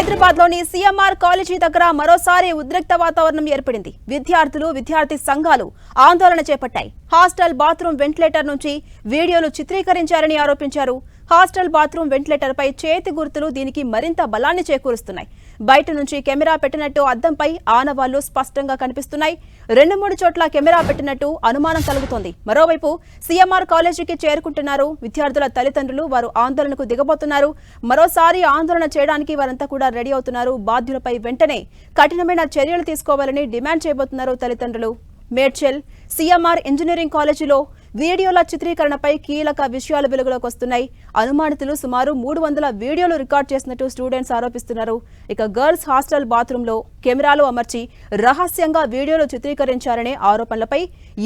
హైదరాబాద్లోని CMR college దగ్గర మరోసారి ఉద్రిక్త వాతావరణం ఏర్పడింది. విద్యార్థి సంఘాలు ఆందోళన చేపట్టాయి. హాస్టల్ బాత్రూమ్ వెంటిలేటర్ నుంచి వీడియోలు చిత్రీకరించారని ఆరోపించారు. హాస్టల్ బాత్రూమ్ వెంటిలేటర్ పై చేతి గుర్తులు దీనికి మరింత బలాన్ని చేకూరుస్తున్నాయి. బయట నుంచి కెమెరా పెట్టినట్టు అద్దంపై ఆనవాళ్లు స్పష్టంగా కనిపిస్తున్నాయి. 2-3 చోట్ల కెమెరా పెట్టినట్టు అనుమానం కలుగుతోంది. మరోవైపు సీఎంఆర్ కాలేజీకి చేరుకుంటున్నారు విద్యార్థుల తల్లిదండ్రులు. వారు ఆందోళనకు దిగబోతున్నారు. మరోసారి ఆందోళన చేయడానికి వారంతా కూడా రెడీ అవుతున్నారు. బాధ్యులపై వెంటనే కఠినమైన చర్యలు తీసుకోవాలని డిమాండ్ చేయబోతున్నారు తల్లిదండ్రులు. మేడ్చల్ సీఎంఆర్ ఇంజనీరింగ్ కాలేజీలో వీడియోల చిత్రీకరణపై కీలక విషయాలు వెలుగులోకి వస్తున్నాయి. అనుమానితులు సుమారు 300 వీడియోలు రికార్డ్ చేసినట్టు స్టూడెంట్స్ ఆరోపిస్తున్నారు. ఇక గర్ల్స్ హాస్టల్ బాత్రూంలో కెమెరాలు అమర్చి రహస్యంగా వీడియోలు చిత్రీకరించారనే ఆరోపణలపై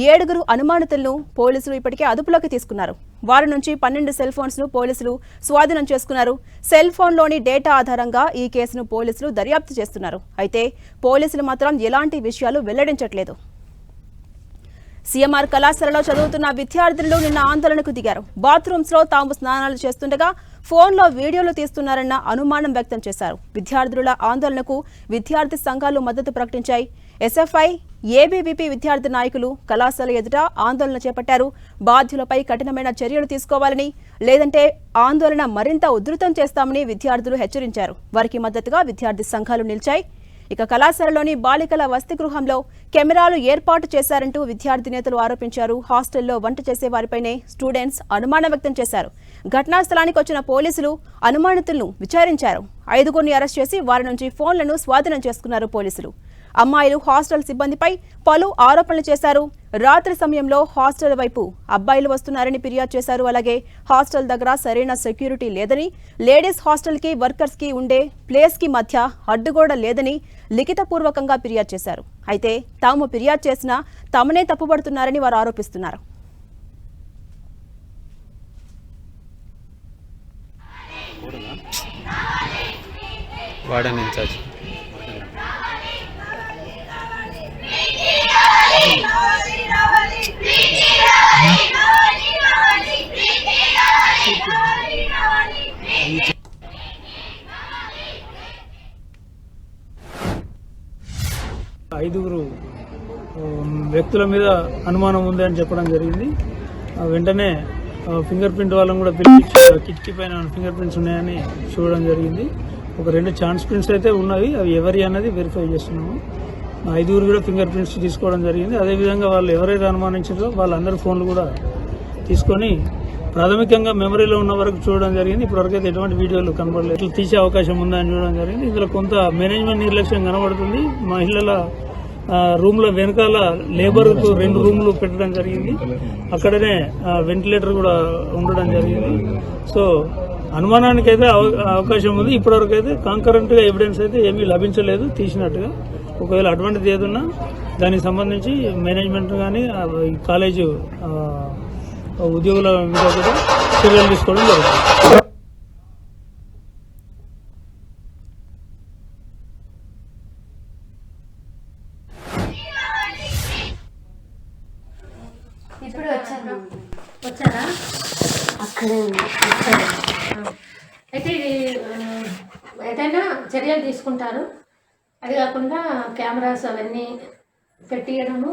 7 అనుమానితులను పోలీసులు ఇప్పటికే అదుపులోకి తీసుకున్నారు. వారి నుంచి 12 సెల్ ఫోన్స్ ను పోలీసులు స్వాధీనం చేసుకున్నారు. సెల్ ఫోన్లోని డేటా ఆధారంగా ఈ కేసును పోలీసులు దర్యాప్తు చేస్తున్నారు. అయితే పోలీసులు మాత్రం ఎలాంటి విషయాలు వెల్లడించట్లేదు. సీఎంఆర్ కళాశాలలో చదువుతున్న విద్యార్థులు నిన్న ఆందోళనకు దిగారు. బాత్రూమ్స్ లో తాము స్నానాలు చేస్తుండగా ఫోన్లో వీడియోలు తీస్తున్నారన్న అనుమానం వ్యక్తం చేశారు. విద్యార్థుల ఆందోళనకు విద్యార్థి సంఘాలు మద్దతు ప్రకటించాయి. ఎస్ఎఫ్ఐ, ఏబీవీపీ విద్యార్థి నాయకులు కళాశాల ఎదుట ఆందోళన చేపట్టారు. బాధ్యులపై కఠినమైన చర్యలు తీసుకోవాలని, లేదంటే ఆందోళన మరింత ఉధృతం చేస్తామని విద్యార్థులు హెచ్చరించారు. వారికి మద్దతుగా విద్యార్థి సంఘాలు నిలిచాయి. ఇక కళాశాలలోని బాలికల వసతి గృహంలో కెమెరాలు ఏర్పాటు చేశారంటూ విద్యార్థి నేతలు ఆరోపించారు. హాస్టల్లో వంట చేసే వారిపైనే స్టూడెంట్స్ అనుమానం వ్యక్తం చేశారు. ఘటనా స్థలానికి వచ్చిన పోలీసులు అనుమానితులను విచారించారు. 5గురిని అరెస్ట్ చేసి వారి నుంచి ఫోన్లను స్వాధీనం చేసుకున్నారు పోలీసులు. అమ్మాయిలు హాస్టల్ సిబ్బందిపై పలు ఆరోపణలు చేశారు. రాత్రి సమయంలో హాస్టల్ వైపు అబ్బాయిలు వస్తున్నారని ఫిర్యాదు చేశారు. అలాగే హాస్టల్ దగ్గర సరైన సెక్యూరిటీ లేదని, లేడీస్ హాస్టల్ కి వర్కర్స్ కి ఉండే ప్లేస్ కి మధ్య అడ్డుగోడ లేదని లిఖితపూర్వకంగా ఫిర్యాదు చేశారు. అయితే తాము ఫిర్యాదు చేసినా తమనే తప్పుపడుతున్నారని వారు ఆరోపిస్తున్నారు. ఐదుగురు వ్యక్తుల మీద అనుమానం ఉంది అని చెప్పడం జరిగింది. వెంటనే ఫింగర్ ప్రింట్ వాళ్ళని కూడా పిలిపించి కిటికీ పైన ఫింగర్ ప్రింట్స్ ఉన్నాయని చూడడం జరిగింది. ఒక 2 ఛాన్స్ ప్రింట్స్ అయితే ఉన్నవి. అవి ఎవరి అన్నది వెరిఫై చేస్తున్నాము. 5గురు కూడా ఫింగర్ ప్రింట్స్ తీసుకోవడం జరిగింది. అదేవిధంగా వాళ్ళు ఎవరైతే అనుమానించారో వాళ్ళందరి ఫోన్లు కూడా తీసుకొని ప్రాథమికంగా మెమరీలో ఉన్న వరకు చూడడం జరిగింది. ఇప్పటివరకు అయితే ఎటువంటి వీడియోలు కనబడలేదు. ఇట్లా తీసే అవకాశం ఉందని చూడడం జరిగింది. ఇందులో కొంత మేనేజ్మెంట్ నిర్లక్ష్యం కనబడుతుంది. మహిళల రూమ్ల వెనకాల లేబర్ 2 రూమ్లు పెట్టడం జరిగింది. అక్కడనే వెంటిలేటర్ కూడా ఉండడం జరిగింది. సో అనుమానానికి అయితే అవకాశం ఉంది. ఇప్పటివరకు అయితే కాంకరెంట్ గా ఎవిడెన్స్ అయితే ఏమీ లభించలేదు తీసినట్టుగా. ఒకవేళ అటువంటిది ఏదన్నా దానికి సంబంధించి మేనేజ్మెంట్ కానీ కాలేజు ఉద్యోగుల మీద కూడా చర్యలు తీసుకోవడం జరుగుతుంది. ఇప్పుడు వచ్చారా? అక్కడే అయితే ఇది ఏదైనా చర్యలు తీసుకుంటారు. అది కాకుండా కెమెరాస్ అవన్నీ పెట్టియడము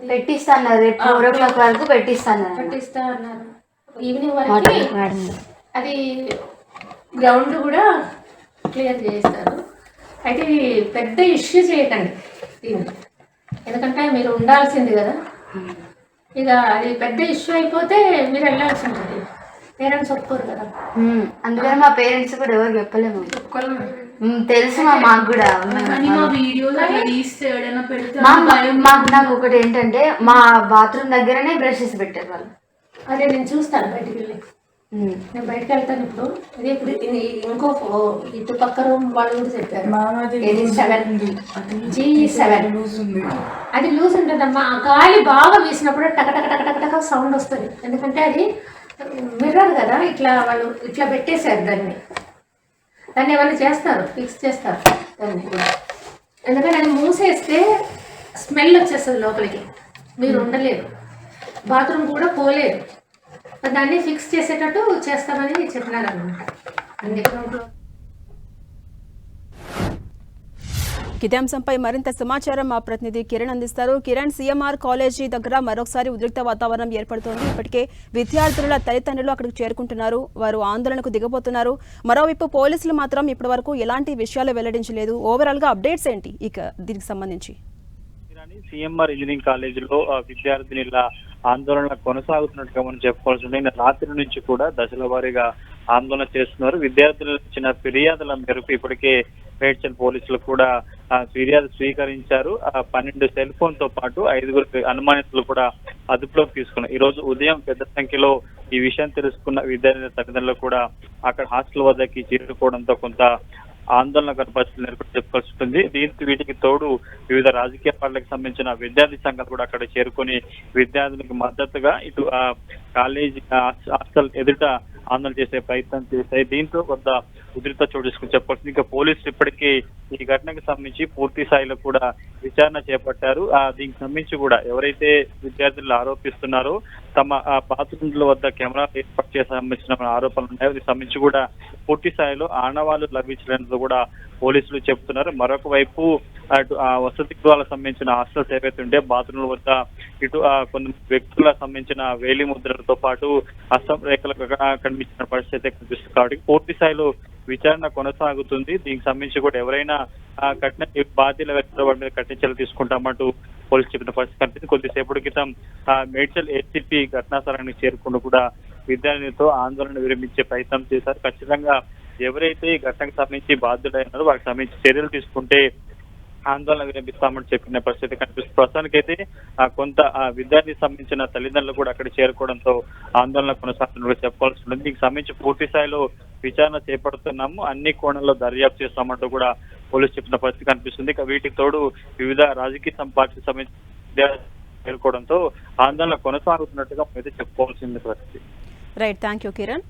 పెట్టిస్తా అన్నారు. 4 o'clock వరకు పెట్టిస్తా అన్నారు. ఈవినింగ్ వరకు అది గ్రౌండ్ కూడా క్లియర్ చేస్తారు. అయితే ఇది పెద్ద ఇష్యూ చేయకండి దీన్ని, ఎందుకంటే మీరు ఉండాల్సింది కదా. ఇక అది పెద్ద ఇష్యూ అయిపోతే మీరు వెళ్ళాల్సి ఉంటుంది. పేరెంట్స్ ఒప్పుకోరు కదా. అందుకని మా పేరెంట్స్ కూడా ఎవరు చెప్పలేము. తెలుసు మాకు కూడా. నాకు ఒకటి ఏంటంటే మా బాత్రూమ్ దగ్గరనే బ్రషెస్ పెట్టారు వాళ్ళు. అదే నేను చూస్తాను బయటికి వెళ్ళి. నేను బయటకు వెళ్తాను ఇప్పుడు. అదే ఇప్పుడు ఇంకో ఇటు పక్క రూమ్ వాళ్ళు కూడా చెప్పారు G7 అది లూజ్ ఉంటుందమ్మా. గాలి బాగా వీసినప్పుడు టక టక టక టక సౌండ్ వస్తుంది. ఎందుకంటే అది మిర్రర్ కదా, ఇట్లా వాళ్ళు ఇట్లా పెట్టేశారు దాన్ని ఏమైనా చేస్తారు, ఫిక్స్ చేస్తారు దాన్ని. ఎందుకంటే అది మూసేస్తే స్మెల్ వచ్చేస్తుంది లోపలికి, మీరు ఉండలేరు, బాత్రూమ్ కూడా పోలేదు. దాన్ని ఫిక్స్ చేసేటట్టు చేస్తామని చెప్పినారు అన్నమాట. అందుకే ఇదే అంశంపై మరింత సమాచారం మా ప్రతినిధి కిరణ్ అందిస్తారు. కిరణ్, సిఎంఆర్ కాలేజీ దగ్గర మరొకసారి ఉద్రిక్త వాతావరణం ఏర్పడుతోంది. ఇప్పటికే విద్యార్థుల తల్లిదండ్రులు అక్కడికి చేరుకుంటున్నారు, వారు ఆందోళనకు దిగబోతున్నారు. మరోవైపు పోలీసులు మాత్రం ఇప్పటివరకు ఎలాంటి విషయాలు వెల్లడించలేదు. ఓవరాల్ గా అప్డేట్స్ ఏంటి ఇక దీనికి సంబంధించి? సిఎంఆర్ ఇంజనీరింగ్ కాలేజీలో విద్యార్థినిల ఆందోళన కొనసాగుతున్నట్టుగా మనం చెప్పుకోవాల్సి ఉంది. రాత్రి నుంచి కూడా దశల వారీగా ఆందోళన చేస్తున్నారు. విద్యార్థులు ఇచ్చిన ఫిర్యాదుల మేరకు ఇప్పటికే మేడ్చల్ పోలీసులు కూడా ఫిర్యాదు స్వీకరించారు. 12 సెల్ ఫోన్ తో పాటు 5 అనుమానితులు కూడా అదుపులోకి తీసుకున్నారు. ఈ రోజు ఉదయం పెద్ద సంఖ్యలో ఈ విషయం తెలుసుకున్న విద్యార్థుల తల్లిదండ్రులు కూడా అక్కడ హాస్టల్ వద్దకి చేరుకోవడంతో కొంత ఆందోళనకర పరిస్థితులు నెలకొని చెప్పుకోవాల్సి ఉంటుంది. దీంతో వీటికి తోడు వివిధ రాజకీయ పార్టీలకు సంబంధించిన విద్యార్థి సంఘాలు కూడా అక్కడ చేరుకొని విద్యార్థులకు మద్దతుగా ఇటు కాలేజీ హాస్టల్ ఎదుట ఆందోళన చేసే ప్రయత్నం చేశాయి. దీంతో కొంత ఉధృత చోటు చేసుకుని చెప్పాల్సింది. ఇంకా పోలీసులు ఇప్పటికీ ఈ ఘటనకు సంబంధించి పూర్తి స్థాయిలో కూడా విచారణ చేపట్టారు. దీనికి సంబంధించి కూడా ఎవరైతే విద్యార్థులు ఆరోపిస్తున్నారో తమ బాత్రూమ్ల వద్ద కెమెరాలు ఏర్పాటు చేసే సంబంధించిన ఆరోపణలు ఉన్నాయో దీనికి సంబంధించి కూడా పూర్తి స్థాయిలో ఆనవాళ్లు లభించడంతో కూడా పోలీసులు చెబుతున్నారు. మరొక వైపు అటు వసతి గృహాలకు సంబంధించిన హాస్టల్స్ ఏవైతే ఉంటే బాత్రూమ్ల వద్ద ఇటు కొన్ని వ్యక్తులకు సంబంధించిన వేలి ముద్రలతో పాటు అస్సం రేఖలకు కనిపించిన పరిస్థితి కనిపిస్తుంది. కాబట్టి పూర్తి స్థాయిలో విచారణ కొనసాగుతుంది. దీనికి సంబంధించి కూడా ఎవరైనా కఠిన బాధ్యుల వ్యక్తుల వారి మీద కఠిన చర్యలు తీసుకుంటామంటూ పోలీసు చెప్పిన పరిస్థితి కనిపిస్తుంది. కొద్దిసేపటి క్రితం మేడ్చల్ ఏసీపీ ఘటనా స్థలానికి చేరుకుంటూ కూడా విద్యార్థులతో ఆందోళన విరమించే ప్రయత్నం చేశారు. ఖచ్చితంగా ఎవరైతే ఈ ఘటనకు సంబంధించి బాధ్యులైనారో వారికి సంబంధించి చర్యలు తీసుకుంటే ఆందోళన విరమిస్తామని చెప్పిన పరిస్థితి కనిపిస్తుంది. ప్రస్తుతానికైతే కొంత విద్యార్థికి సంబంధించిన తల్లిదండ్రులు కూడా అక్కడ చేరుకోవడంతో ఆందోళన కొనసాగుతున్నట్టు చెప్పుకోవాల్సి ఉంటుంది. దీనికి సంబంధించి పూర్తి స్థాయిలో విచారణ చేపడుతున్నాము, అన్ని కోణాల్లో దర్యాప్తు చేస్తామంటూ కూడా పోలీసు చెప్పిన పరిస్థితి కనిపిస్తుంది. ఇక వీటికి తోడు వివిధ రాజకీయ పార్టీకి సంబంధించిన చేరుకోవడంతో ఆందోళన కొనసాగుతున్నట్టుగా అయితే చెప్పుకోవాల్సింది పరిస్థితి. Right, thank you Kiran.